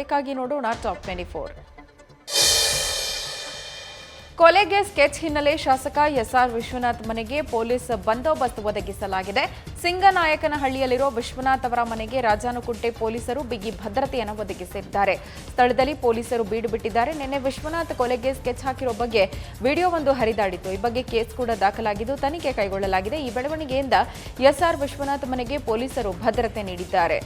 ಬೇಕಾಗಿ ನೋಡೋಣ ಟಾಪ್ 24 ಕೊಲೆಗೆ ಸ್ಕೆಚ್ ಹಿನ್ನೆಲೆ ಶಾಸಕ ಎಸ್ಆರ್ ವಿಶ್ವನಾಥ್ ಮನೆಗೆ ಪೊಲೀಸ್ ಬಂದೋಬಸ್ತ್ ಒದಗಿಸಲಾಗಿದೆ. ಸಿಂಗನಾಯಕನಹಳ್ಳಿಯಲ್ಲಿರುವ ವಿಶ್ವನಾಥ್ ಅವರ ಮನೆಗೆ ರಾಜಾನುಕುಂಟೆ ಪೊಲೀಸರು ಬಿಗಿ ಭದ್ರತೆಯನ್ನು ಒದಗಿಸಿದ್ದಾರೆ. ಸ್ಥಳದಲ್ಲಿ ಪೊಲೀಸರು ಬೀಡು ಬಿಟ್ಟಿದ್ದಾರೆ. ನಿನ್ನೆ ವಿಶ್ವನಾಥ್ ಕೊಲೆಗೆ ಸ್ಕೆಚ್ ಹಾಕಿರೋ ಬಗ್ಗೆ ವಿಡಿಯೋವೊಂದು ಹರಿದಾಡಿತ್ತು. ಈ ಬಗ್ಗೆ ಕೇಸ್ ಕೂಡ ದಾಖಲಾಗಿದ್ದು ತನಿಖೆ ಕೈಗೊಳ್ಳಲಾಗಿದೆ. ಈ ಬೆಳವಣಿಗೆಯಿಂದ ಎಸ್ಆರ್ ವಿಶ್ವನಾಥ್ ಮನೆಗೆ ಪೊಲೀಸರು ಭದ್ರತೆ ನೀಡಿದ್ದಾರೆ.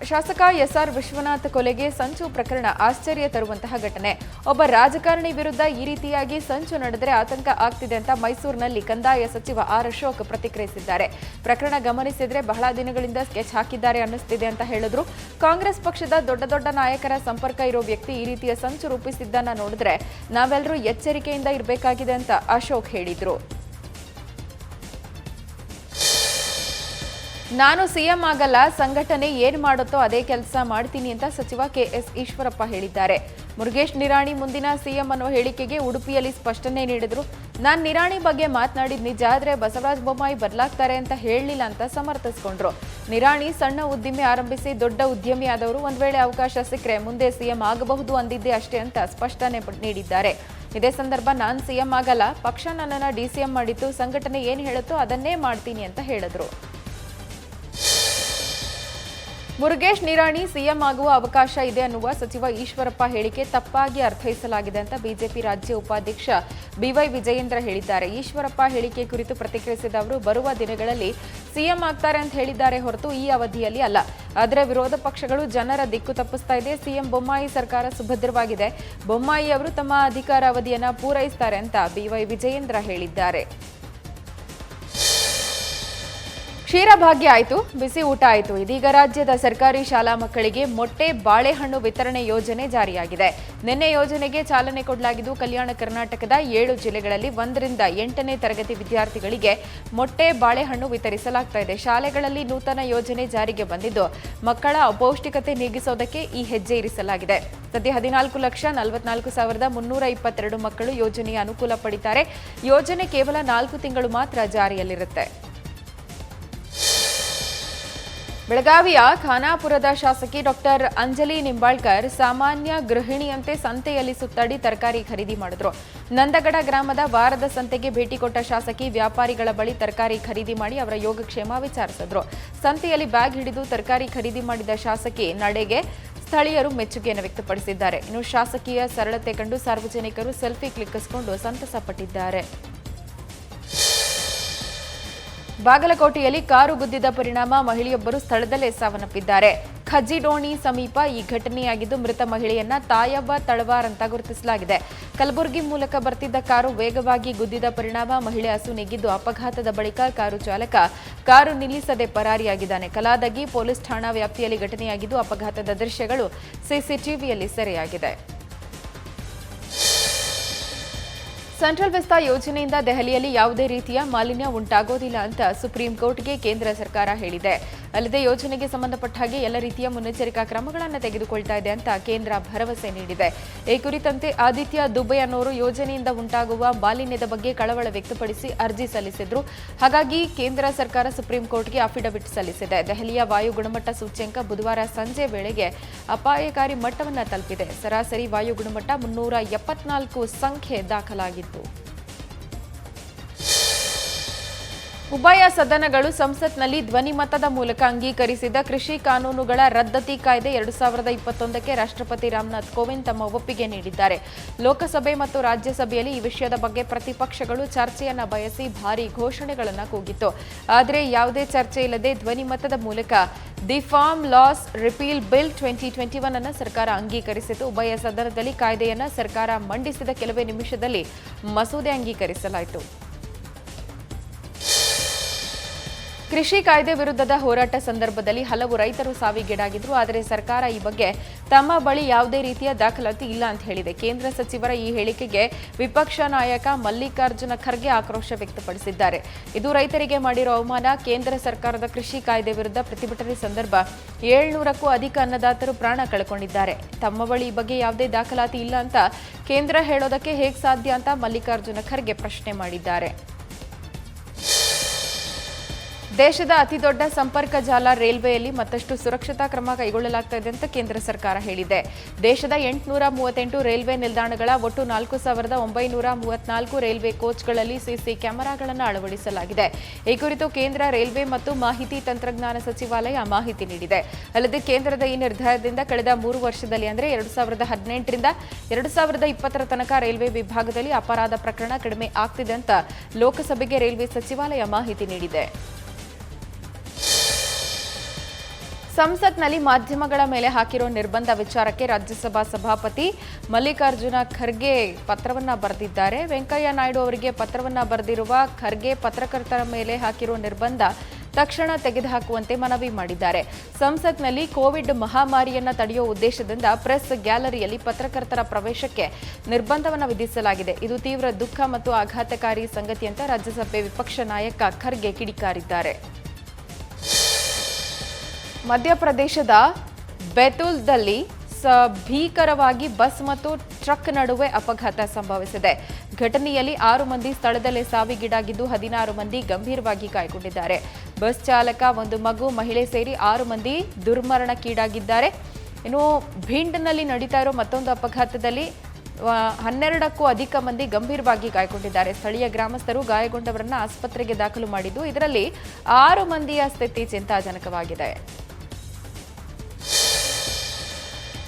ಶಾಸಕ ಎಸ್ಆರ್ ವಿಶ್ವನಾಥ್ ಕೊಲೆಗೆ ಸಂಚು ಪ್ರಕರಣ ಆಶ್ಚರ್ಯ ತರುವಂತಹ ಘಟನೆ. ಒಬ್ಬ ರಾಜಕಾರಣಿ ವಿರುದ್ಧ ಈ ರೀತಿಯಾಗಿ ಸಂಚು ನಡೆದರೆ ಆತಂಕ ಆಗ್ತಿದೆ ಅಂತ ಮೈಸೂರಿನಲ್ಲಿ ಕಂದಾಯ ಸಚಿವ ಆರ್ ಅಶೋಕ್ ಪ್ರತಿಕ್ರಿಯಿಸಿದ್ದಾರೆ. ಪ್ರಕರಣ ಗಮನಿಸಿದ್ರೆ ಬಹಳ ದಿನಗಳಿಂದ ಸ್ಕೆಚ್ ಹಾಕಿದ್ದಾರೆ ಅನ್ನಿಸ್ತಿದೆ ಅಂತ ಹೇಳಿದ್ರು. ಕಾಂಗ್ರೆಸ್ ಪಕ್ಷದ ದೊಡ್ಡ ನಾಯಕರ ಸಂಪರ್ಕ ಇರೋ ವ್ಯಕ್ತಿ ಈ ರೀತಿಯ ಸಂಚು ರೂಪಿಸಿದ್ದನ್ನ ನೋಡಿದ್ರೆ ನಾವೆಲ್ಲರೂ ಎಚ್ಚರಿಕೆಯಿಂದ ಇರಬೇಕಾಗಿದೆ ಅಂತ ಅಶೋಕ್ ಹೇಳಿದ್ರು. ನಾನು ಸಿಎಂ ಆಗಲ್ಲ, ಸಂಘಟನೆ ಏನ್ ಮಾಡುತ್ತೋ ಅದೇ ಕೆಲಸ ಮಾಡ್ತೀನಿ ಅಂತ ಸಚಿವ ಕೆಎಸ್ ಈಶ್ವರಪ್ಪ ಹೇಳಿದ್ದಾರೆ. ಮುರುಗೇಶ್ ನಿರಾಣಿ ಮುಂದಿನ ಸಿಎಂ ಅನ್ನೋ ಹೇಳಿಕೆಗೆ ಉಡುಪಿಯಲ್ಲಿ ಸ್ಪಷ್ಟನೆ ನೀಡಿದ್ರು. ನಾನ್ ನಿರಾಣಿ ಬಗ್ಗೆ ಮಾತನಾಡಿದ್ ನಿಜ, ಆದ್ರೆ ಬಸವರಾಜ ಬೊಮ್ಮಾಯಿ ಬದಲಾಗ್ತಾರೆ ಅಂತ ಹೇಳಲಿಲ್ಲ ಅಂತ ಸಮರ್ಥಿಸಿಕೊಂಡ್ರು. ನಿರಾಣಿ ಸಣ್ಣ ಉದ್ದಿಮೆ ಆರಂಭಿಸಿ ದೊಡ್ಡ ಉದ್ಯಮಿ ಆದವರು. ಒಂದ್ ವೇಳೆ ಅವಕಾಶ ಸಿಕ್ಕರೆ ಮುಂದೆ ಸಿಎಂ ಆಗಬಹುದು ಅಂದಿದ್ದೆ ಅಷ್ಟೇ ಅಂತ ಸ್ಪಷ್ಟನೆ ನೀಡಿದ್ದಾರೆ. ಇದೇ ಸಂದರ್ಭ ನಾನ್ ಸಿಎಂ ಆಗಲ್ಲ, ಪಕ್ಷ ನನ್ನನ್ನ ಡಿಸಿಎಂ ಮಾಡಿತ್ತು, ಸಂಘಟನೆ ಏನ್ ಹೇಳುತ್ತೋ ಅದನ್ನೇ ಮಾಡ್ತೀನಿ ಅಂತ ಹೇಳಿದ್ರು. ಮುರುಗೇಶ್ ನಿರಾಣಿ ಸಿಎಂ ಆಗುವ ಅವಕಾಶ ಇದೆ ಅನ್ನುವ ಸಚಿವ ಈಶ್ವರಪ್ಪ ಹೇಳಿಕೆ ತಪ್ಪಾಗಿ ಅರ್ಥೈಸಲಾಗಿದೆ ಅಂತ ಬಿಜೆಪಿ ರಾಜ್ಯ ಉಪಾಧ್ಯಕ್ಷ ಬಿವೈ ವಿಜಯೇಂದ್ರ ಹೇಳಿದ್ದಾರೆ. ಈಶ್ವರಪ್ಪ ಹೇಳಿಕೆ ಕುರಿತು ಪ್ರತಿಕ್ರಿಯಿಸಿದ ಅವರು, ಬರುವ ದಿನಗಳಲ್ಲಿ ಸಿಎಂ ಆಗ್ತಾರೆ ಅಂತ ಹೇಳಿದ್ದಾರೆ ಹೊರತು ಈ ಅವಧಿಯಲ್ಲಿ ಅಲ್ಲ. ಆದರೆ ವಿರೋಧ ಪಕ್ಷಗಳು ಜನರ ದಿಕ್ಕು ತಪ್ಪಿಸ್ತಾ ಇದೆ. ಸಿಎಂ ಬೊಮ್ಮಾಯಿ ಸರ್ಕಾರ ಸುಭದ್ರವಾಗಿದೆ. ಬೊಮ್ಮಾಯಿ ಅವರು ತಮ್ಮ ಅಧಿಕಾರಾವಧಿಯನ್ನ ಪೂರೈಸ್ತಾರೆ ಅಂತ ಬಿವೈ ವಿಜಯೇಂದ್ರ ಹೇಳಿದ್ದಾರೆ. ಕ್ಷೀರಭಾಗ್ಯ ಆಯಿತು, ಬಿಸಿ ಊಟ ಆಯಿತು. ಇದೀಗ ರಾಜ್ಯದ ಸರ್ಕಾರಿ ಶಾಲಾ ಮಕ್ಕಳಿಗೆ ಮೊಟ್ಟೆ ಬಾಳೆಹಣ್ಣು ವಿತರಣೆ ಯೋಜನೆ ಜಾರಿಯಾಗಿದೆ. ನಿನ್ನೆ ಯೋಜನೆಗೆ ಚಾಲನೆ ಕೊಡಲಾಗಿದ್ದು ಕಲ್ಯಾಣ ಕರ್ನಾಟಕದ 7 ಜಿಲ್ಲೆಗಳಲ್ಲಿ 1 ರಿಂದ 8ನೇ ತರಗತಿ ವಿದ್ಯಾರ್ಥಿಗಳಿಗೆ ಮೊಟ್ಟೆ ಬಾಳೆಹಣ್ಣು ವಿತರಿಸಲಾಗ್ತಾ ಇದೆ. ಶಾಲೆಗಳಲ್ಲಿ ನೂತನ ಯೋಜನೆ ಜಾರಿಗೆ ಬಂದಿದ್ದು ಮಕ್ಕಳ ಅಪೌಷ್ಟಿಕತೆ ನೀಗಿಸೋದಕ್ಕೆ ಈ ಹೆಜ್ಜೆ ಇರಿಸಲಾಗಿದೆ. ಸದ್ಯ 14,44,322 ಮಕ್ಕಳು ಯೋಜನೆಯ ಅನುಕೂಲ ಪಡಿತಾರೆ. ಯೋಜನೆ ಕೇವಲ 4 ತಿಂಗಳು ಮಾತ್ರ ಜಾರಿಯಲ್ಲಿರುತ್ತೆ. ಬೆಳಗಾವಿಯ ಖಾನಾಪುರದ ಶಾಸಕಿ ಡಾಕ್ಟರ್ ಅಂಜಲಿ ನಿಂಬಾಳ್ಕರ್ ಸಾಮಾನ್ಯ ಗೃಹಿಣಿಯಂತೆ ಸಂತೆಯಲ್ಲಿ ಸುತ್ತಾಡಿ ತರಕಾರಿ ಖರೀದಿ ಮಾಡಿದ್ರು. ನಂದಗಡ ಗ್ರಾಮದ ವಾರದ ಸಂತೆಗೆ ಭೇಟಿ ಕೊಟ್ಟ ಶಾಸಕಿ ವ್ಯಾಪಾರಿಗಳ ಬಳಿ ತರಕಾರಿ ಖರೀದಿ ಮಾಡಿ ಅವರ ಯೋಗಕ್ಷೇಮ ವಿಚಾರಿಸಿದ್ರು. ಸಂತೆಯಲ್ಲಿ ಬ್ಯಾಗ್ ಹಿಡಿದು ತರಕಾರಿ ಖರೀದಿ ಮಾಡಿದ ಶಾಸಕಿ ನಡೆಗೆ ಸ್ಥಳೀಯರು ಮೆಚ್ಚುಗೆಯನ್ನು ವ್ಯಕ್ತಪಡಿಸಿದ್ದಾರೆ. ಇನ್ನು ಶಾಸಕಿಯ ಸರಳತೆ ಕಂಡು ಸಾರ್ವಜನಿಕರು ಸೆಲ್ಫಿ ಕ್ಲಿಕ್ಕಿಸಿಕೊಂಡು ಸಂತಸ ಪಟ್ಟಿದ್ದಾರೆ. ಬಾಗಲಕೋಟೆಯಲ್ಲಿ ಕಾರು ಗುದ್ದಿದ ಪರಿಣಾಮ ಮಹಿಳೆಯೊಬ್ಬರು ಸ್ಥಳದಲ್ಲೇ ಸಾವನ್ನಪ್ಪಿದ್ದಾರೆ. ಖಜ್ಜಿಡೋಣಿ ಸಮೀಪ ಈ ಘಟನೆಯಾಗಿದ್ದು ಮೃತ ಮಹಿಳೆಯನ್ನ ತಾಯವ್ವ ತಳವಾರ್ ಅಂತ ಗುರುತಿಸಲಾಗಿದೆ. ಕಲಬುರಗಿ ಮೂಲಕ ಬರ್ತಿದ್ದ ಕಾರು ವೇಗವಾಗಿ ಗುದ್ದಿದ ಪರಿಣಾಮ ಮಹಿಳೆ ಅಸುನೀಗಿದ್ದು ಅಪಘಾತದ ಬಳಿಕ ಕಾರು ಚಾಲಕ ಕಾರು ನಿಲ್ಲಿಸದೆ ಪರಾರಿಯಾಗಿದ್ದಾನೆ. ಕಲಾದಗಿ ಪೊಲೀಸ್ ಠಾಣಾ ವ್ಯಾಪ್ತಿಯಲ್ಲಿ ಘಟನೆಯಾಗಿದ್ದು ಅಪಘಾತದ ದೃಶ್ಯಗಳು ಸಿಸಿಟಿವಿಯಲ್ಲಿ ಸೆರೆಯಾಗಿದೆ. ಸೆಂಟ್ರಲ್ ವಿಸ್ತಾ ಯೋಜನೆಯಿಂದ ದೆಹಲಿಯಲ್ಲಿ ಯಾವುದೇ ರೀತಿಯ ಮಾಲಿನ್ಯ ಉಂಟಾಗೋದಿಲ್ಲ ಅಂತ ಸುಪ್ರೀಂ ಕೋರ್ಟ್ಗೆ ಕೇಂದ್ರ ಸರ್ಕಾರ ಹೇಳಿದೆ. ಅಲ್ಲದೆ ಯೋಜನೆಗೆ ಸಂಬಂಧಪಟ್ಟ ಹಾಗೆ ಎಲ್ಲ ರೀತಿಯ ಮುನ್ನೆಚ್ಚರಿಕಾ ಕ್ರಮಗಳನ್ನು ತೆಗೆದುಕೊಳ್ತಾ ಇದೆ ಅಂತ ಕೇಂದ್ರ ಭರವಸೆ ನೀಡಿದೆ. ಈ ಕುರಿತಂತೆ ಆದಿತ್ಯ ದುಬೆ ಅನ್ನೋರು ಯೋಜನೆಯಿಂದ ಉಂಟಾಗುವ ಮಾಲಿನ್ಯದ ಬಗ್ಗೆ ಕಳವಳ ವ್ಯಕ್ತಪಡಿಸಿ ಅರ್ಜಿ ಸಲ್ಲಿಸಿದ್ರು. ಹಾಗಾಗಿ ಕೇಂದ್ರ ಸರ್ಕಾರ ಸುಪ್ರೀಂ ಕೋರ್ಟ್ಗೆ ಅಫಿಡವಿಟ್ ಸಲ್ಲಿಸಿದೆ. ದೆಹಲಿಯ ವಾಯು ಗುಣಮಟ್ಟ ಸೂಚ್ಯಂಕ ಬುಧವಾರ ಸಂಜೆ ವೇಳೆಗೆ ಅಪಾಯಕಾರಿ ಮಟ್ಟವನ್ನು ತಲುಪಿದೆ. ಸರಾಸರಿ ವಾಯು ಗುಣಮಟ್ಟ 374 ಸಂಖ್ಯೆ ದಾಖಲಾಗಿತ್ತು. ಉಭಯ ಸದನಗಳು ಸಂಸತ್ನಲ್ಲಿ ಧ್ವನಿಮತದ ಮೂಲಕ ಅಂಗೀಕರಿಸಿದ ಕೃಷಿ ಕಾನೂನುಗಳ ರದ್ದತಿ ಕಾಯ್ದೆ 2021ಕ್ಕೆ ರಾಷ್ಟ್ರಪತಿ ರಾಮನಾಥ್ ಕೋವಿಂದ್ ತಮ್ಮ ಒಪ್ಪಿಗೆ ನೀಡಿದ್ದಾರೆ. ಲೋಕಸಭೆ ಮತ್ತು ರಾಜ್ಯಸಭೆಯಲ್ಲಿ ಈ ವಿಷಯದ ಬಗ್ಗೆ ಪ್ರತಿಪಕ್ಷಗಳು ಚರ್ಚೆಯನ್ನ ಬಯಸಿ ಭಾರೀ ಘೋಷಣೆಗಳನ್ನು ಕೂಗಿತ್ತು. ಆದರೆ ಯಾವುದೇ ಚರ್ಚೆ ಇಲ್ಲದೆ ಧ್ವನಿಮತದ ಮೂಲಕ the farm laws repeal bill 2021 ಅನ್ನು ಸರ್ಕಾರ ಅಂಗೀಕರಿಸಿತು. ಉಭಯ ಸದನದಲ್ಲಿ ಕಾಯ್ದೆಯನ್ನ ಸರ್ಕಾರ ಮಂಡಿಸಿದ ಕೆಲವೇ ನಿಮಿಷದಲ್ಲಿ ಮಸೂದೆ ಅಂಗೀಕರಿಸಲಾಯಿತು. ಕೃಷಿ ಕಾಯ್ದೆ ವಿರುದ್ಧದ ಹೋರಾಟ ಸಂದರ್ಭದಲ್ಲಿ ಹಲವು ರೈತರು ಸಾವಿಗೀಡಾಗಿದ್ರು. ಆದರೆ ಸರ್ಕಾರ ಈ ಬಗ್ಗೆ ತಮ್ಮ ಬಳಿ ಯಾವುದೇ ರೀತಿಯ ದಾಖಲಾತಿ ಇಲ್ಲ ಅಂತ ಹೇಳಿದೆ. ಕೇಂದ್ರ ಸಚಿವರ ಈ ಹೇಳಿಕೆಗೆ ವಿಪಕ್ಷ ನಾಯಕ ಮಲ್ಲಿಕಾರ್ಜುನ ಖರ್ಗೆ ಆಕ್ರೋಶ ವ್ಯಕ್ತಪಡಿಸಿದ್ದಾರೆ. ಇದು ರೈತರಿಗೆ ಮಾಡಿರೋ ಅವಮಾನ. ಕೇಂದ್ರ ಸರ್ಕಾರದ ಕೃಷಿ ಕಾಯ್ದೆ ವಿರುದ್ಧ ಪ್ರತಿಭಟನೆ ಸಂದರ್ಭ 700ಕ್ಕೂ ಅಧಿಕ ಅನ್ನದಾತರು ಪ್ರಾಣ ಕಳ್ಕೊಂಡಿದ್ದಾರೆ. ತಮ್ಮ ಬಳಿ ಈ ಬಗ್ಗೆ ಯಾವುದೇ ದಾಖಲಾತಿ ಇಲ್ಲ ಅಂತ ಕೇಂದ್ರ ಹೇಳೋದಕ್ಕೆ ಹೇಗೆ ಸಾಧ್ಯ ಅಂತ ಮಲ್ಲಿಕಾರ್ಜುನ ಖರ್ಗೆ ಪ್ರಶ್ನೆ ಮಾಡಿದ್ದಾರೆ. ದೇಶದ ಅತಿದೊಡ್ಡ ಸಂಪರ್ಕ ಜಾಲ ರೈಲ್ವೆಯಲ್ಲಿ ಮತ್ತಷ್ಟು ಸುರಕ್ಷತಾ ಕ್ರಮ ಕೈಗೊಳ್ಳಲಾಗುತ್ತದೆ ಅಂತ ಕೇಂದ್ರ ಸರ್ಕಾರ ಹೇಳಿದೆ. ದೇಶದ 838 ರೈಲ್ವೆ ನಿಲ್ದಾಣಗಳ ಒಟ್ಟು 4934 ರೈಲ್ವೆ ಕೋಚ್ಗಳಲ್ಲಿ ಸಿಸಿ ಕ್ಯಾಮೆರಾಗಳನ್ನು ಅಳವಡಿಸಲಾಗಿದೆ. ಈ ಕುರಿತು ಕೇಂದ್ರ ರೈಲ್ವೆ ಮತ್ತು ಮಾಹಿತಿ ತಂತ್ರಜ್ಞಾನ ಸಚಿವಾಲಯ ಮಾಹಿತಿ ನೀಡಿದೆ. ಅಲ್ಲದೆ ಕೇಂದ್ರದ ಈ ನಿರ್ಧಾರದಿಂದ ಕಳೆದ 3 ವರ್ಷದಲ್ಲಿ ಅಂದರೆ 2018ರಿಂದ 2020 ತನಕ ರೈಲ್ವೆ ವಿಭಾಗದಲ್ಲಿ ಅಪರಾಧ ಪ್ರಕರಣ ಕಡಿಮೆ ಆಗ್ತಿದೆ ಅಂತ ಲೋಕಸಭೆಗೆ ರೈಲ್ವೆ ಸಚಿವಾಲಯ ಮಾಹಿತಿ ನೀಡಿದೆ. ಸಂಸತ್ನಲ್ಲಿ ಮಾಧ್ಯಮಗಳ ಮೇಲೆ ಹಾಕಿರೋ ನಿರ್ಬಂಧ ವಿಚಾರಕ್ಕೆ ರಾಜ್ಯಸಭಾ ಸಭಾಪತಿ ಮಲ್ಲಿಕಾರ್ಜುನ ಖರ್ಗೆ ಪತ್ರವನ್ನ ಬರೆದಿದ್ದಾರೆ. ವೆಂಕಯ್ಯ ನಾಯ್ಡು ಅವರಿಗೆ ಪತ್ರವನ್ನ ಬರೆದಿರುವ ಖರ್ಗೆ ಪತ್ರಕರ್ತರ ಮೇಲೆ ಹಾಕಿರೋ ನಿರ್ಬಂಧ ತಕ್ಷಣ ತೆಗೆದುಹಾಕುವಂತೆ ಮನವಿ ಮಾಡಿದ್ದಾರೆ. ಸಂಸತ್ನಲ್ಲಿ ಕೋವಿಡ್ ಮಹಾಮಾರಿಯನ್ನ ತಡೆಯುವ ಉದ್ದೇಶದಿಂದ ಪ್ರೆಸ್ ಗ್ಯಾಲರಿಯಲ್ಲಿ ಪತ್ರಕರ್ತರ ಪ್ರವೇಶಕ್ಕೆ ನಿರ್ಬಂಧವನ್ನು ವಿಧಿಸಲಾಗಿದೆ. ಇದು ತೀವ್ರ ದುಃಖ ಮತ್ತು ಆಘಾತಕಾರಿ ಸಂಗತಿ ಅಂತ ರಾಜ್ಯಸಭೆ ವಿಪಕ್ಷ ನಾಯಕ ಖರ್ಗೆ ಕಿಡಿಕಾರಿದ್ದಾರೆ. ಮಧ್ಯಪ್ರದೇಶದ ಬೆತುಲ್ದಲ್ಲಿ ಭೀಕರವಾಗಿ ಬಸ್ ಮತ್ತು ಟ್ರಕ್ ನಡುವೆ ಅಪಘಾತ ಸಂಭವಿಸಿದೆ. ಘಟನೆಯಲ್ಲಿ 6 ಮಂದಿ ಸ್ಥಳದಲ್ಲೇ ಸಾವಿಗೀಡಾಗಿದ್ದು 16 ಮಂದಿ ಗಂಭೀರವಾಗಿ ಗಾಯಗೊಂಡಿದ್ದಾರೆ. ಬಸ್ ಚಾಲಕ, ಒಂದು ಮಗು, ಮಹಿಳೆ ಸೇರಿ 6 ಮಂದಿ ದುರ್ಮರಣಕ್ಕೀಡಾಗಿದ್ದಾರೆ. ಇನ್ನು ಭಿಂಡ್ನಲ್ಲಿ ನಡೀತಾ ಇರೋ ಮತ್ತೊಂದು ಅಪಘಾತದಲ್ಲಿ 12ಕ್ಕೂ ಅಧಿಕ ಮಂದಿ ಗಂಭೀರವಾಗಿ ಗಾಯಗೊಂಡಿದ್ದಾರೆ. ಸ್ಥಳೀಯ ಗ್ರಾಮಸ್ಥರು ಗಾಯಗೊಂಡವರನ್ನ ಆಸ್ಪತ್ರೆಗೆ ದಾಖಲು ಮಾಡಿದ್ದು ಇದರಲ್ಲಿ 6 ಮಂದಿಯ ಸ್ಥಿತಿ ಚಿಂತಾಜನಕವಾಗಿದೆ.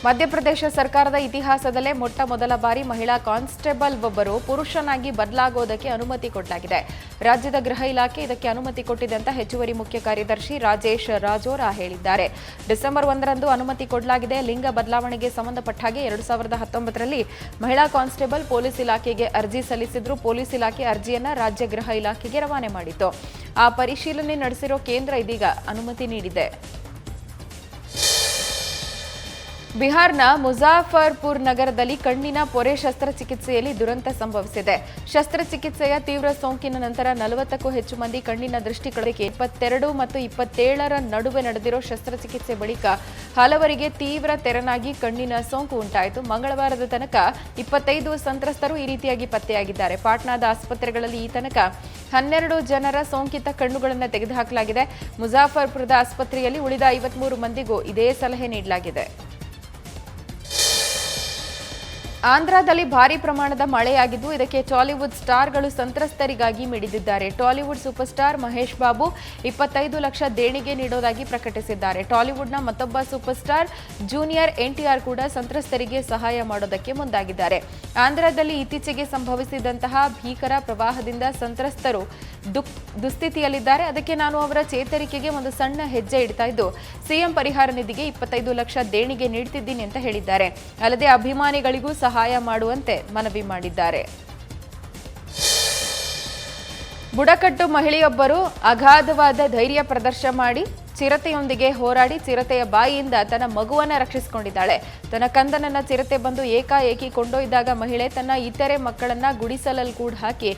ಮಧ್ಯಪ್ರದೇಶ ಸರ್ಕಾರದ ಇತಿಹಾಸದಲ್ಲೇ ಮೊಟ್ಟ ಮೊದಲ ಬಾರಿ ಮಹಿಳಾ ಕಾನ್ಸ್ಟೇಬಲ್ ಒಬ್ಬರು ಪುರುಷನಾಗಿ ಬದಲಾಗೋದಕ್ಕೆ ಅನುಮತಿ ಕೊಡಲಾಗಿದೆ. ರಾಜ್ಯದ ಗೃಹ ಇಲಾಖೆ ಇದಕ್ಕೆ ಅನುಮತಿ ಕೊಟ್ಟಿದೆ ಅಂತ ಹೆಚ್ಚುವರಿ ಮುಖ್ಯ ಕಾರ್ಯದರ್ಶಿ ರಾಜೇಶ್ ರಾಜೋರಾ ಹೇಳಿದ್ದಾರೆ. ಡಿಸೆಂಬರ್ 1ರಂದು ಅನುಮತಿ ಕೊಡಲಾಗಿದೆ. ಲಿಂಗ ಬದಲಾವಣೆಗೆ ಸಂಬಂಧಪಟ್ಟ ಹಾಗೆ 2019ರಲ್ಲಿ ಮಹಿಳಾ ಕಾನ್ಸ್ಟೇಬಲ್ ಪೊಲೀಸ್ ಇಲಾಖೆಗೆ ಅರ್ಜಿ ಸಲ್ಲಿಸಿದ್ರು. ಪೊಲೀಸ್ ಇಲಾಖೆ ಅರ್ಜಿಯನ್ನ ರಾಜ್ಯ ಗೃಹ ಇಲಾಖೆಗೆ ರವಾನೆ ಮಾಡಿತ್ತು. ಆ ಪರಿಶೀಲನೆ ನಡೆಸಿರೋ ಕೇಂದ್ರ ಇದೀಗ ಅನುಮತಿ ನೀಡಿದೆ. ಬಿಹಾರ್ನ ಮುಜಾಫರ್ಪುರ್ ನಗರದಲ್ಲಿ ಕಣ್ಣಿನ ಪೊರೆ ಶಸ್ತ್ರಚಿಕಿತ್ಸೆಯಲ್ಲಿ ದುರಂತ ಸಂಭವಿಸಿದೆ. ಶಸ್ತ್ರಚಿಕಿತ್ಸೆಯ ತೀವ್ರ ಸೋಂಕಿನ ನಂತರ 40ಕ್ಕೂ ಹೆಚ್ಚು ಮಂದಿ ಕಣ್ಣಿನ ದೃಷ್ಟಿ ಕಳೆಕೆ 22 ಮತ್ತು 27ರ ನಡುವೆ ನಡೆದಿರೋ ಶಸ್ತ್ರಚಿಕಿತ್ಸೆ ಬಳಿಕ ಹಲವರಿಗೆ ತೀವ್ರ ತೆರನಾಗಿ ಕಣ್ಣಿನ ಸೋಂಕು ಉಂಟಾಯಿತು. ಮಂಗಳವಾರದ ತನಕ 25 ಸಂತ್ರಸ್ತರು ಈ ರೀತಿಯಾಗಿ ಪತ್ತೆಯಾಗಿದ್ದಾರೆ. ಪಾಟ್ನಾದ ಆಸ್ಪತ್ರೆಗಳಲ್ಲಿ ಈ ತನಕ 12 ಜನರ ಸೋಂಕಿತ ಕಣ್ಣುಗಳನ್ನು ತೆಗೆದುಹಾಕಲಾಗಿದೆ. ಮುಜಾಫರ್ಪುರದ ಆಸ್ಪತ್ರೆಯಲ್ಲಿ ಉಳಿದ 53 ಮಂದಿಗೂ ಇದೇ ಸಲಹೆ ನೀಡಲಾಗಿದೆ. ಆಂಧ್ರದಲ್ಲಿ ಭಾರೀ ಪ್ರಮಾಣದ ಮಳೆಯಾಗಿದ್ದು ಇದಕ್ಕೆ ಟಾಲಿವುಡ್ ಸ್ಟಾರ್ಗಳು ಸಂತ್ರಸ್ತರಿಗಾಗಿ ಮಿಡಿದಿದ್ದಾರೆ. Tollywood super star Mahesh Babu 25 lakh ದೇಣಿಗೆ ನೀಡೋದಾಗಿ ಪ್ರಕಟಿಸಿದ್ದಾರೆ. ಟಾಲಿವುಡ್ನ ಮತ್ತೊಬ್ಬ ಸೂಪರ್ ಸ್ಟಾರ್ ಜೂನಿಯರ್ NTR ಕೂಡ ಸಂತ್ರಸ್ತರಿಗೆ ಸಹಾಯ ಮಾಡೋದಕ್ಕೆ ಮುಂದಾಗಿದ್ದಾರೆ. ಆಂಧ್ರದಲ್ಲಿ ಇತ್ತೀಚೆಗೆ ಸಂಭವಿಸಿದಂತಹ ಭೀಕರ ಪ್ರವಾಹದಿಂದ ಸಂತ್ರಸ್ತರು ದುಸ್ಥಿತಿಯಲ್ಲಿದ್ದಾರೆ. ಅದಕ್ಕೆ ನಾನು ಅವರ ಚೇತರಿಕೆಗೆ ಒಂದು ಸಣ್ಣ ಹೆಜ್ಜೆ ಇಡ್ತಾ ಇದ್ದು ಸಿಎಂ ಪರಿಹಾರ ನಿಧಿಗೆ 25 ಲಕ್ಷ ದೇಣಿಗೆ ನೀಡುತ್ತಿದ್ದೀನಿ ಅಂತ ಹೇಳಿದ್ದಾರೆ. ಅಲ್ಲದೆ ಅಭಿಮಾನಿಗಳಿಗೂ ಸಹಾಯ ಮಾಡುವಂತೆ ಮನವಿ ಮಾಡಿದ್ದಾರೆ. ಬುಡಕಟ್ಟು ಮಹಿಳೆಯೊಬ್ಬರು ಅಗಾಧವಾದ ಧೈರ್ಯ ಪ್ರದರ್ಶನ ಮಾಡಿ ಚಿರತೆಯೊಂದಿಗೆ ಹೋರಾಡಿ ಚಿರತೆಯ ಬಾಯಿಯಿಂದ ತನ್ನ ಮಗುವನ್ನ ರಕ್ಷಿಸಿಕೊಂಡಿದ್ದಾಳೆ. ತನ್ನ ಕಂದನನ್ನ ಚಿರತೆ ಬಂದು ಏಕಾಏಕಿ ಕೊಂಡೊಯ್ದಾಗ ಮಹಿಳೆ ತನ್ನ ಇತರೆ ಮಕ್ಕಳನ್ನ ಗುಡಿಸಲಲ್ಲಿ ಕೂಡ ಹಾಕಿ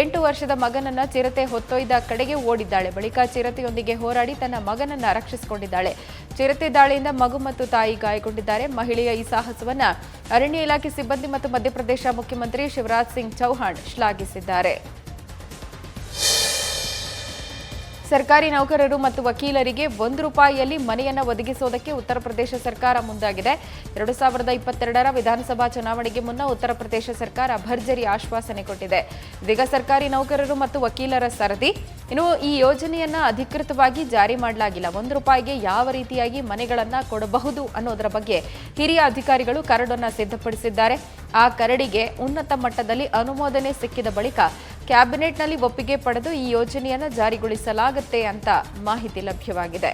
8 ವರ್ಷದ ಮಗನನ್ನ ಚಿರತೆ ಹೊತ್ತೊಯ್ದ ಕಡೆಗೆ ಓಡಿದ್ದಾಳೆ. ಬಳಿಕ ಚಿರತೆಯೊಂದಿಗೆ ಹೋರಾಡಿ ತನ್ನ ಮಗನನ್ನ ರಕ್ಷಿಸಿಕೊಂಡಿದ್ದಾಳೆ. ಚಿರತೆ ದಾಳಿಯಿಂದ ಮಗು ಮತ್ತು ತಾಯಿ ಗಾಯಗೊಂಡಿದ್ದಾರೆ. ಮಹಿಳೆಯ ಈ ಸಾಹಸವನ್ನ ಅರಣ್ಯ ಇಲಾಖೆ ಸಿಬ್ಬಂದಿ ಮತ್ತು ಮಧ್ಯಪ್ರದೇಶ ಮುಖ್ಯಮಂತ್ರಿ ಶಿವರಾಜ್ ಸಿಂಗ್ ಚೌಹಾಣ್ ಶ್ಲಾಘಿಸಿದ್ದಾರೆ. ಸರ್ಕಾರಿ ನೌಕರರು ಮತ್ತು ವಕೀಲರಿಗೆ ₹1 ಮನೆಯನ್ನು ಒದಗಿಸುವುದಕ್ಕೆ ಉತ್ತರ ಪ್ರದೇಶ ಸರ್ಕಾರ ಮುಂದಾಗಿದೆ. 2022ರ ವಿಧಾನಸಭಾ ಚುನಾವಣೆಗೆ ಮುನ್ನ ಉತ್ತರ ಪ್ರದೇಶ ಸರ್ಕಾರ ಭರ್ಜರಿ ಆಶ್ವಾಸನೆ ಕೊಟ್ಟಿದೆ. ಇದೀಗ ಸರ್ಕಾರಿ ನೌಕರರು ಮತ್ತು ವಕೀಲರ ಸರದಿ. ಇನ್ನು ಈ ಯೋಜನೆಯನ್ನ ಅಧಿಕೃತವಾಗಿ ಜಾರಿ ಮಾಡಲಾಗಿಲ್ಲ. ₹1ಗೆ ಯಾವ ರೀತಿಯಾಗಿ ಮನೆಗಳನ್ನ ಕೊಡಬಹುದು ಅನ್ನೋದರ ಬಗ್ಗೆ ಹಿರಿಯ ಅಧಿಕಾರಿಗಳು ಕರಡನ್ನ ಸಿದ್ಧಪಡಿಸಿದ್ದಾರೆ. ಆ ಕರಡಿಗೆ ಉನ್ನತ ಮಟ್ಟದಲ್ಲಿ ಅನುಮೋದನೆ ಸಿಕ್ಕಿದ ಬಳಿಕ ಕ್ಯಾಬಿನೆಟ್ನಲ್ಲಿ ಒಪ್ಪಿಗೆ ಪಡೆದು ಈ ಯೋಜನೆಯನ್ನು ಜಾರಿಗೊಳಿಸಲಾಗುತ್ತೆ ಅಂತ ಮಾಹಿತಿ ಲಭ್ಯವಾಗಿದೆ.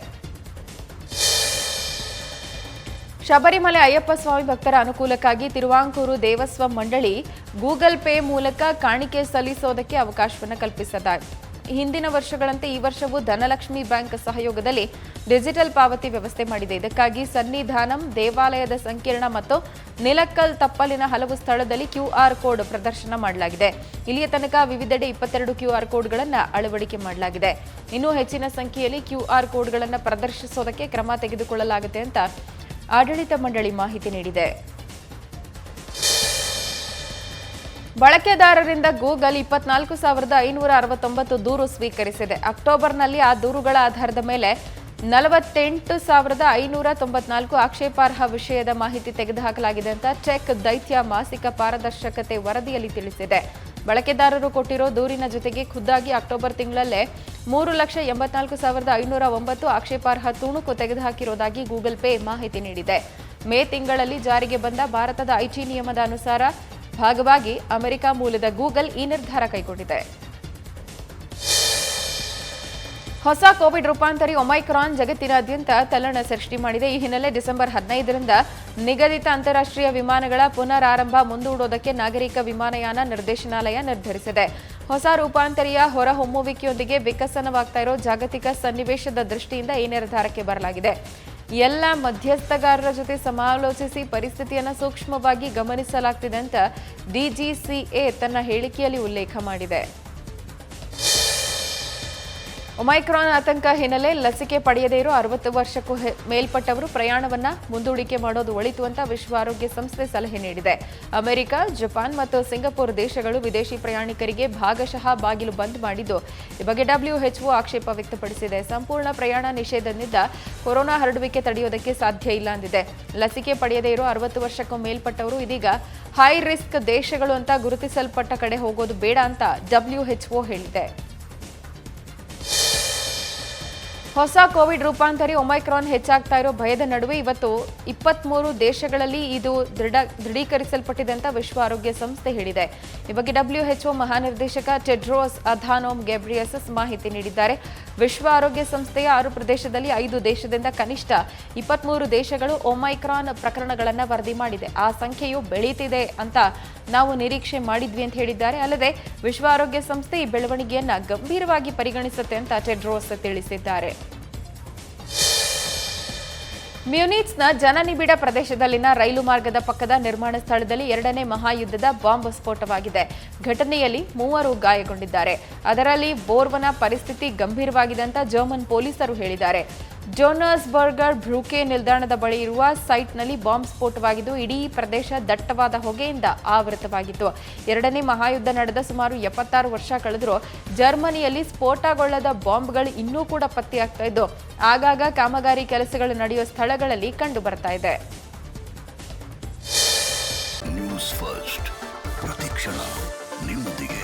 ಶಬರಿಮಲೆ ಅಯ್ಯಪ್ಪ ಸ್ವಾಮಿ ಭಕ್ತರ ಅನುಕೂಲಕ್ಕಾಗಿ ತಿರುವಾಂಕೂರು ದೇವಸ್ವಂ ಮಂಡಳಿ ಗೂಗಲ್ ಪೇ ಮೂಲಕ ಕಾಣಿಕೆ ಸಲ್ಲಿಸೋದಕ್ಕೆ ಅವಕಾಶವನ್ನು ಕಲ್ಪಿಸಲಾಗಿದೆ. ಹಿಂದಿನ ವರ್ಷಗಳಂತೆ ಈ ವರ್ಷವೂ ಧನಲಕ್ಷ್ಮಿ ಬ್ಯಾಂಕ್ ಸಹಯೋಗದಲ್ಲಿ ಡಿಜಿಟಲ್ ಪಾವತಿ ವ್ಯವಸ್ಥೆ ಮಾಡಿದೆ. ಇದಕ್ಕಾಗಿ ಸನ್ನಿಧಾನಂ, ದೇವಾಲಯದ ಸಂಕೀರ್ಣ ಮತ್ತು ನಿಲಕ್ಕಲ್ ತಪ್ಪಲಿನ ಹಲವು ಸ್ಥಳದಲ್ಲಿ QR ಕೋಡ್ ಪ್ರದರ್ಶನ ಮಾಡಲಾಗಿದೆ. ಇಲ್ಲಿಯ ತನಕ ವಿವಿಧೆಡೆ 22 QR ಕೋಡ್ಗಳನ್ನು ಅಳವಡಿಕೆ ಮಾಡಲಾಗಿದೆ. ಇನ್ನೂ ಹೆಚ್ಚಿನ ಸಂಖ್ಯೆಯಲ್ಲಿ QR ಕೋಡ್ಗಳನ್ನು ಪ್ರದರ್ಶಿಸೋದಕ್ಕೆ ಕ್ರಮ ತೆಗೆದುಕೊಳ್ಳಲಾಗುತ್ತೆ ಅಂತ ಆಡಳಿತ ಮಂಡಳಿ ಮಾಹಿತಿ ನೀಡಿದೆ. ಬಳಕೆದಾರರಿಂದ ಗೂಗಲ್ 24,569 ದೂರು ಸ್ವೀಕರಿಸಿದೆ. ಅಕ್ಟೋಬರ್ನಲ್ಲಿ ಆ ದೂರುಗಳ ಆಧಾರದ ಮೇಲೆ 48,594 ಆಕ್ಷೇಪಾರ್ಹ ವಿಷಯದ ಮಾಹಿತಿ ತೆಗೆದುಹಾಕಲಾಗಿದೆ ಅಂತ ಟೆಕ್ ದೈತ್ಯ ಮಾಸಿಕ ಪಾರದರ್ಶಕತೆ ವರದಿಯಲ್ಲಿ ತಿಳಿಸಿದೆ. ಬಳಕೆದಾರರು ಕೊಟ್ಟಿರೋ ದೂರಿನ ಜೊತೆಗೆ ಖುದ್ದಾಗಿ ಅಕ್ಟೋಬರ್ ತಿಂಗಳಲ್ಲೇ 3,84,509 ಆಕ್ಷೇಪಾರ್ಹ ತುಣುಕು ತೆಗೆದುಹಾಕಿರುವುದಾಗಿ ಗೂಗಲ್ ಪೇ ಮಾಹಿತಿ ನೀಡಿದೆ. ಮೇ ತಿಂಗಳಲ್ಲಿ ಜಾರಿಗೆ ಬಂದ ಭಾರತದ ಐಟಿ ನಿಯಮದ ಅನುಸಾರ ಭಾಗವಾಗಿ ಅಮೆರಿಕ ಮೂಲದ ಗೂಗಲ್ ಈ ನಿರ್ಧಾರ ಕೈಗೊಂಡಿದೆ. ಹೊಸ ಕೋವಿಡ್ ರೂಪಾಂತರಿ ಒಮೈಕ್ರಾನ್ ಜಗತ್ತಿನಾದ್ಯಂತ ತಲ್ಲಣ ಸೃಷ್ಟಿ ಮಾಡಿದೆ. ಈ ಹಿನ್ನೆಲೆ ಡಿಸೆಂಬರ್ 15ರಿಂದ ನಿಗದಿತ ಅಂತಾರಾಷ್ಟ್ರೀಯ ವಿಮಾನಗಳ ಪುನರಾರಂಭ ಮುಂದೂಡುವುದಕ್ಕೆ ನಾಗರಿಕ ವಿಮಾನಯಾನ ನಿರ್ದೇಶನಾಲಯ ನಿರ್ಧರಿಸಿದೆ. ಹೊಸ ರೂಪಾಂತರಿಯ ಹೊರಹೊಮ್ಮುವಿಕೆಯೊಂದಿಗೆ ವಿಕಸನವಾಗ್ತಾ ಇರೋ ಜಾಗತಿಕ ಸನ್ನಿವೇಶದ ದೃಷ್ಟಿಯಿಂದ ಈ ನಿರ್ಧಾರಕ್ಕೆ ಬರಲಾಗಿದೆ. ಎಲ್ಲ ಮಧ್ಯಸ್ಥಗಾರರ ಜೊತೆ ಸಮಾಲೋಚಿಸಿ ಪರಿಸ್ಥಿತಿಯನ್ನು ಸೂಕ್ಷ್ಮವಾಗಿ ಗಮನಿಸಲಾಗ್ತಿದೆ ಅಂತ ಡಿಜಿಸಿಎ ತನ್ನ ಹೇಳಿಕೆಯಲ್ಲಿ ಉಲ್ಲೇಖ ಮಾಡಿದೆ. ಒಮೈಕ್ರಾನ್ ಆತಂಕ ಹಿನ್ನೆಲೆ ಲಸಿಕೆ ಪಡೆಯದೇ ಇರೋ 60 ವರ್ಷಕ್ಕೂ ಮೇಲ್ಪಟ್ಟವರು ಪ್ರಯಾಣವನ್ನ ಮುಂದೂಡಿಕೆ ಮಾಡೋದು ಒಳಿತು ಅಂತ ವಿಶ್ವ ಆರೋಗ್ಯ ಸಂಸ್ಥೆ ಸಲಹೆ ನೀಡಿದೆ. ಅಮೆರಿಕ, ಜಪಾನ್ ಮತ್ತು ಸಿಂಗಪುರ್ ದೇಶಗಳು ವಿದೇಶಿ ಪ್ರಯಾಣಿಕರಿಗೆ ಭಾಗಶಃ ಬಾಗಿಲು ಬಂದ್ ಮಾಡಿದ್ದು, ಈ ಬಗ್ಗೆ WHO ಆಕ್ಷೇಪ ವ್ಯಕ್ತಪಡಿಸಿದೆ. ಸಂಪೂರ್ಣ ಪ್ರಯಾಣ ನಿಷೇಧದಿಂದ ಕೊರೋನಾ ಹರಡುವಿಕೆ ತಡೆಯೋದಕ್ಕೆ ಸಾಧ್ಯ ಇಲ್ಲ ಅಂದಿದೆ. ಲಸಿಕೆ ಪಡೆಯದೇ ಇರೋ 60 ವರ್ಷಕ್ಕೂ ಮೇಲ್ಪಟ್ಟವರು ಇದೀಗ ಹೈ ರಿಸ್ಕ್ ದೇಶಗಳು ಅಂತ ಗುರುತಿಸಲ್ಪಟ್ಟ ಕಡೆ ಹೋಗೋದು ಬೇಡ ಅಂತ WHO ಹೇಳಿದೆ. ಹೊಸ ಕೋವಿಡ್ ರೂಪಾಂತರಿ ಒಮೈಕ್ರಾನ್ ಹೆಚ್ಚಾಗ್ತಾ ಇರೋ ಭಯದ ನಡುವೆ ಇವತ್ತು 23 ದೇಶಗಳಲ್ಲಿ ಇದು ದೃಢೀಕರಿಸಲ್ಪಟ್ಟಿದೆ ಅಂತ ವಿಶ್ವ ಆರೋಗ್ಯ ಸಂಸ್ಥೆ ಹೇಳಿದೆ. ಈ ಬಗ್ಗೆ WHO ಮಹಾನಿರ್ದೇಶಕ ಟೆಡ್ರೋಸ್ ಅಧಾನೋಮ್ ಗೆಬ್ರಿಯಸಸ್ ಮಾಹಿತಿ ನೀಡಿದ್ದಾರೆ. ವಿಶ್ವ ಆರೋಗ್ಯ ಸಂಸ್ಥೆಯ 6 ಪ್ರದೇಶದಲ್ಲಿ 5 ದೇಶದಿಂದ ಕನಿಷ್ಠ 23 ದೇಶಗಳು ಒಮೈಕ್ರಾನ್ ಪ್ರಕರಣಗಳನ್ನು ವರದಿ ಮಾಡಿದೆ. ಆ ಸಂಖ್ಯೆಯು ಬೆಳೀತಿದೆ ಅಂತ ನಾವು ನಿರೀಕ್ಷೆ ಮಾಡಿದ್ವಿ ಅಂತ ಹೇಳಿದ್ದಾರೆ. ಅಲ್ಲದೆ ವಿಶ್ವ ಆರೋಗ್ಯ ಸಂಸ್ಥೆ ಈ ಬೆಳವಣಿಗೆಯನ್ನ ಗಂಭೀರವಾಗಿ ಪರಿಗಣಿಸುತ್ತೆ ಅಂತ ಟೆಡ್ರೋಸ್ ತಿಳಿಸಿದ್ದಾರೆ. ಮ್ಯೂನಿಚ್ನ ಜನನಿಬಿಡ ಪ್ರದೇಶದಲ್ಲಿನ ರೈಲು ಮಾರ್ಗದ ಪಕ್ಕದ ನಿರ್ಮಾಣ ಸ್ಥಳದಲ್ಲಿ 2ನೇ ಮಹಾಯುದ್ಧದ ಬಾಂಬ್ ಸ್ಫೋಟವಾಗಿದೆ. ಘಟನೆಯಲ್ಲಿ 3 ಗಾಯಗೊಂಡಿದ್ದಾರೆ. ಅದರಲ್ಲಿ ಓರ್ವನ ಪರಿಸ್ಥಿತಿ ಗಂಭೀರವಾಗಿದೆ ಅಂತ ಜರ್ಮನ್ ಪೊಲೀಸರು ಹೇಳಿದ್ದಾರೆ. ಜೋನಾಸ್ಬರ್ಗರ್ ಬ್ರೂಕೆ ನಿಲ್ದಾಣದ ಬಳಿ ಇರುವ ಸೈಟ್ನಲ್ಲಿ ಬಾಂಬ್ ಸ್ಫೋಟವಾಗಿದ್ದು, ಇಡೀ ಪ್ರದೇಶ ದಟ್ಟವಾದ ಹೊಗೆಯಿಂದ ಆವೃತವಾಗಿತ್ತು. 2ನೇ ಮಹಾಯುದ್ಧ ನಡೆದ ಸುಮಾರು 76 ವರ್ಷ ಕಳೆದರೂ ಜರ್ಮನಿಯಲ್ಲಿ ಸ್ಫೋಟಗೊಳ್ಳದ ಬಾಂಬ್ಗಳು ಇನ್ನೂ ಕೂಡ ಪತ್ತೆಯಾಗ್ತಾ ಇದ್ದು, ಆಗಾಗ ಕಾಮಗಾರಿ ಕೆಲಸಗಳು ನಡೆಯುವ ಸ್ಥಳಗಳಲ್ಲಿ ಕಂಡು ಬರ್ತಾ ಇದೆ. ನ್ಯೂಸ್ ಫಸ್ಟ್ ಪ್ರತಿಕ್ಷಣ ನಿಮ್ಮೊಂದಿಗೆ.